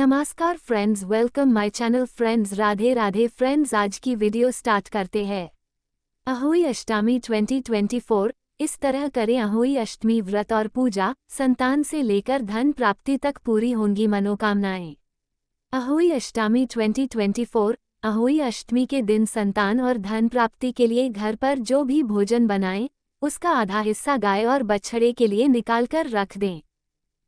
नमस्कार friends, welcome my channel friends. Radhe Radhe friends, आज की वीडियो स्टार्ट करते हैं। अहोई अष्टमी 2024। इस तरह करें अहोई अष्टमी व्रत और पूजा, संतान से लेकर धन प्राप्ति तक पूरी होंगी मनोकामनाएं। अहोई अष्टमी 2024। अहोई अष्टमी के दिन संतान और धन प्राप्ति के लिए घर पर जो भी भोजन बनाएं, उसका आधा हिस्सा गाय और बछड़े के लिए निकालकर रख दें।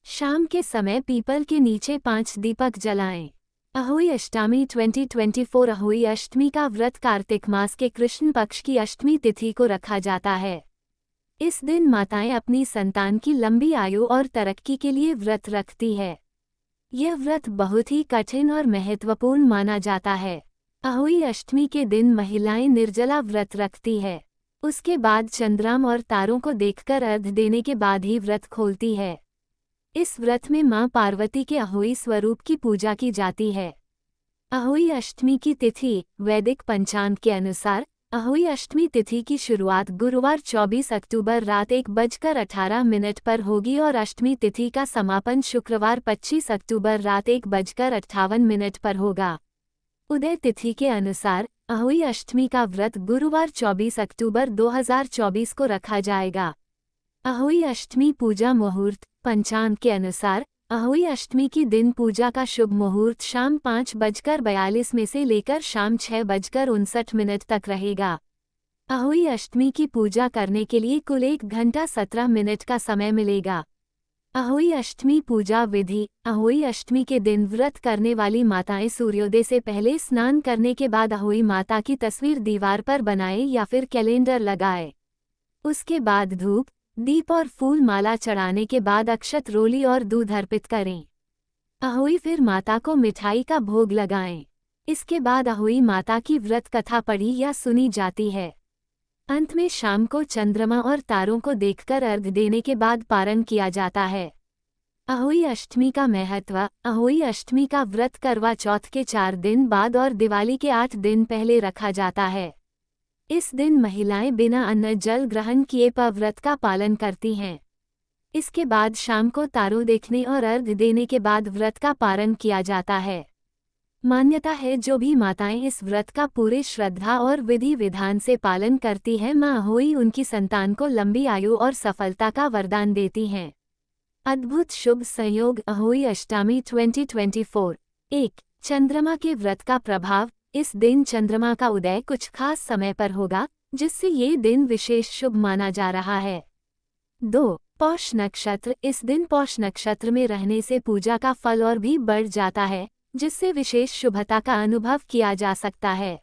शाम के समय पीपल के नीचे 5 दीपक जलाएं। अहोई अष्टमी 2024। अहोई अष्टमी का व्रत कार्तिक मास के कृष्ण पक्ष की अष्टमी तिथि को रखा जाता है। इस दिन माताएं अपनी संतान की लंबी आयु और तरक्की के लिए व्रत रखती है। यह व्रत बहुत ही कठिन और महत्वपूर्ण माना जाता है। अहोई अष्टमी के दिन महिलाएं निर्जला व्रत रखती है। उसके बाद चंद्रमा और तारों को देखकर अर्घ्य देने के बाद ही व्रत खोलती है। इस व्रत में मां पार्वती के अहोई स्वरूप की पूजा की जाती है। अहोई अष्टमी की तिथि वैदिक पंचांग के अनुसार अहोई अष्टमी तिथि की शुरुआत गुरुवार 24 अक्टूबर रात 1:18 पर होगी और अष्टमी तिथि का समापन शुक्रवार 25 अक्टूबर रात 1:58 पर होगा। उदय तिथि के अनुसार अहोई अष्टमी का व्रत गुरुवार 24 अक्टूबर 2024 को रखा जाएगा। अहोई अष्टमी पूजा मुहूर्त पंचांग के अनुसार अहोई अष्टमी की दिन पूजा का शुभ मुहूर्त शाम 5:42 में से लेकर शाम 6:59 तक रहेगा। अहोई अष्टमी की पूजा करने के लिए कुल 1 घंटा 17 मिनट का समय मिलेगा। अहोई अष्टमी पूजा विधि। अहोई अष्टमी के दिन व्रत करने वाली माताएं सूर्योदय से पहले स्नान करने के बाद अहोई माता की तस्वीर दीवार पर बनाएं या फिर कैलेंडर लगाएं। उसके बाद धूप, दीप और फूल माला चढ़ाने के बाद अक्षत रोली और दूध अर्पित करें। अहोई फिर माता को मिठाई का भोग लगाएं। इसके बाद अहोई माता की व्रत कथा पढ़ी या सुनी जाती है। अंत में शाम को चंद्रमा और तारों को देखकर अर्घ्य देने के बाद पारण किया जाता है। अहोई अष्टमी का महत्व। अहोई अष्टमी का व्रत करवा चौथ के 4 दिन बाद और दिवाली के 8 दिन पहले रखा जाता है। इस दिन महिलाएं बिना अन्न जल ग्रहण किए व्रत का पालन करती हैं। इसके बाद शाम को तारों देखने और अर्घ्य देने के बाद व्रत का पारण किया जाता है। मान्यता है जो भी माताएं इस व्रत का पूरे श्रद्धा और विधि विधान से पालन करती हैं, मां अहोई उनकी संतान को लंबी आयु और सफलता का वरदान देती हैं। अद्भुत शुभ संयोग। अहोई अष्टमी 2024। 1. चंद्रमा के व्रत का प्रभाव। इस दिन चंद्रमा का उदय कुछ खास समय पर होगा, जिससे ये दिन विशेष शुभ माना जा रहा है। 2. पौष नक्षत्र। इस दिन पौष नक्षत्र में रहने से पूजा का फल और भी बढ़ जाता है, जिससे विशेष शुभता का अनुभव किया जा सकता है।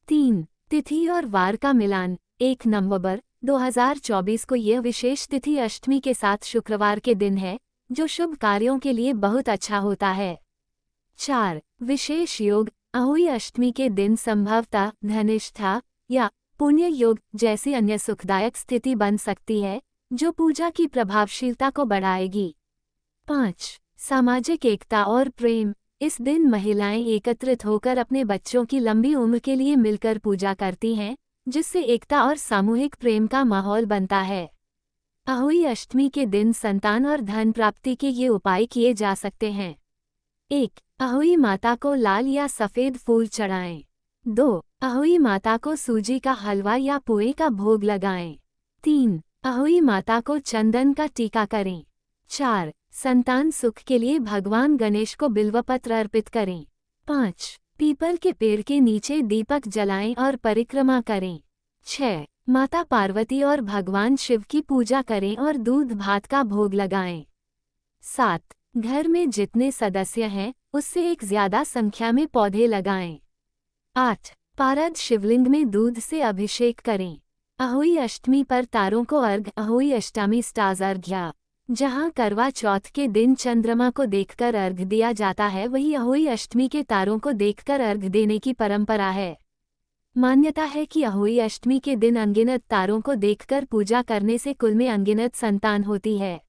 3. तिथि और वार का मिलान। 1 नवंबर 2024 को यह विशेष तिथि अष्टमी के साथ शुक्रवार के दिन है, जो शुभ कार्यों के लिए बहुत अच्छा होता है। 4. विशेष योग। अहोई अष्टमी के दिन संभवतः धनिष्ठा या पुण्य योग जैसी अन्य सुखदायक स्थिति बन सकती है, जो पूजा की प्रभावशीलता को बढ़ाएगी। 5. सामाजिक एकता और प्रेम। इस दिन महिलाएं एकत्रित होकर अपने बच्चों की लंबी उम्र के लिए मिलकर पूजा करती हैं, जिससे एकता और सामूहिक प्रेम का माहौल बनता है। अहोई अष्टमी के दिन संतान और धन प्राप्ति के ये उपाय किए जा सकते हैं। 1. अहोई माता को लाल या सफ़ेद फूल चढ़ाएं। 2. अहोई माता को सूजी का हलवा या पोहे का भोग लगाएं। 3. अहोई माता को चंदन का टीका करें। 4. संतान सुख के लिए भगवान गणेश को बिल्वपत्र अर्पित करें। 5. पीपल के पेड़ के नीचे दीपक जलाएं और परिक्रमा करें। 6. माता पार्वती और भगवान शिव की पूजा करें और दूध भात का भोग लगाएं। 7. घर में जितने सदस्य हैं, उससे एक ज्यादा संख्या में पौधे लगाएं। 8. पारद शिवलिंग में दूध से अभिषेक करें। अहोई अष्टमी पर तारों को अर्घ्य। अहोई अष्टमी स्टार्स अर्घ्य। जहां करवा चौथ के दिन चंद्रमा को देखकर अर्घ्य दिया जाता है, वहीं अहोई अष्टमी के तारों को देखकर अर्घ्य देने की परंपरा है। मान्यता है कि अहोई अष्टमी के दिन अनगिनत तारों को देखकर पूजा करने से कुल में अनगिनत संतान होती है।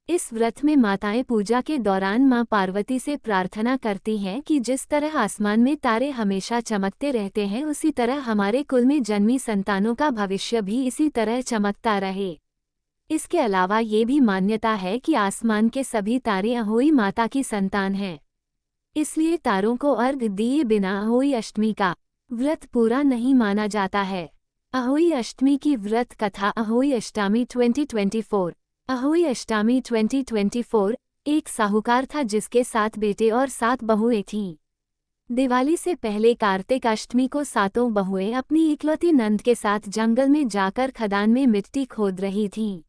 इस व्रत में माताएं पूजा के दौरान मां पार्वती से प्रार्थना करती हैं कि जिस तरह आसमान में तारे हमेशा चमकते रहते हैं, उसी तरह हमारे कुल में जन्मी संतानों का भविष्य भी इसी तरह चमकता रहे। इसके अलावा ये भी मान्यता है कि आसमान के सभी तारे अहोई माता की संतान हैं। इसलिए तारों को अर्घ दिए बिना अहोई अष्टमी का व्रत पूरा नहीं माना जाता है। अहोई अष्टमी की व्रत कथा। अहोई अष्टमी 2024। अहोई अष्टमी 2024 एक साहूकार था जिसके 7 बेटे और 7 बहुएं थीं। दिवाली से पहले कार्तिक अष्टमी को 7 बहुएं अपनी इकलौती नंद के साथ जंगल में जाकर खदान में मिट्टी खोद रही थीं।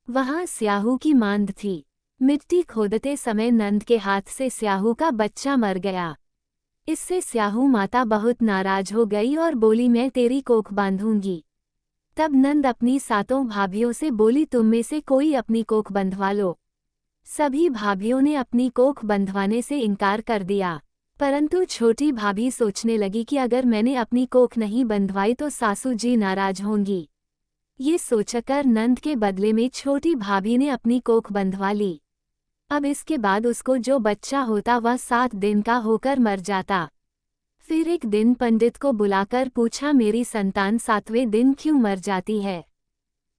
वहां स्याहू की मांद थी। मिट्टी खोदते समय नंद के हाथ से स्याहू का बच्चा मर गया। इससे स्याहू माता बहुत नाराज हो गई और बोली, मैं तेरी कोख बांधूंगी। तब नंद अपनी 7 भाभियों से बोली, तुम में से कोई अपनी कोख बंधवा लो। सभी भाभियों ने अपनी कोख बंधवाने से इनकार कर दिया, परंतु छोटी भाभी सोचने लगी कि अगर मैंने अपनी कोख नहीं बंधवाई तो सासू जी नाराज होंगी। ये सोचकर नंद के बदले में छोटी भाभी ने अपनी कोख बंधवा ली। अब इसके बाद उसको जो बच्चा होता वह 7 दिन का होकर मर जाता। फिर एक दिन पंडित को बुलाकर पूछा, मेरी संतान 7वें दिन क्यों मर जाती है?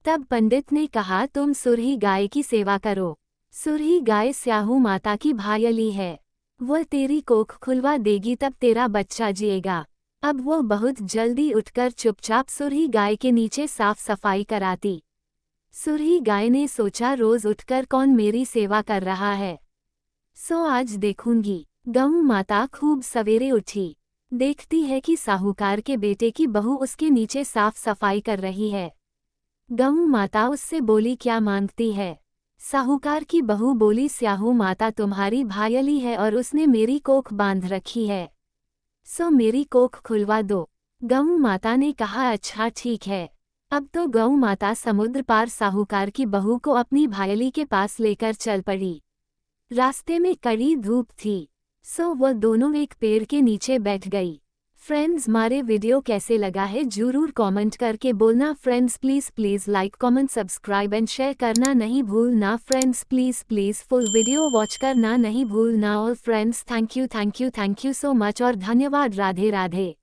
तब पंडित ने कहा, तुम सुरही गाय की सेवा करो। सुरही गाय स्याहू माता की भायली है, वह तेरी कोख खुलवा देगी, तब तेरा बच्चा जिएगा। अब वो बहुत जल्दी उठकर चुपचाप सुरही गाय के नीचे साफ सफाई कराती। सुरही गाय ने सोचा, रोज उठकर कौन मेरी सेवा कर रहा है, सो आज देखूंगी। गऊ माता खूब सवेरे उठी, देखती है कि साहूकार के बेटे की बहू उसके नीचे साफ सफाई कर रही है। गऊ माता उससे बोली, क्या मांगती है? साहूकार की बहू बोली, स्याहू माता तुम्हारी भायली है और उसने मेरी कोख बांध रखी है, सो मेरी कोख खुलवा दो। गऊ माता ने कहा, अच्छा ठीक है। अब तो गऊ माता समुद्र पार साहूकार की बहू को अपनी भायली के पास लेकर चल पड़ी। रास्ते में कड़ी धूप थी, सो वह दोनों एक पेड़ के नीचे बैठ गई। फ्रेंड्स, हमारे वीडियो कैसे लगा है जरूर कमेंट करके बोलना। Friends please like comment subscribe and share करना नहीं भूलना। Friends please full video watch करना नहीं भूलना। और friends thank you so much और धन्यवाद। राधे राधे।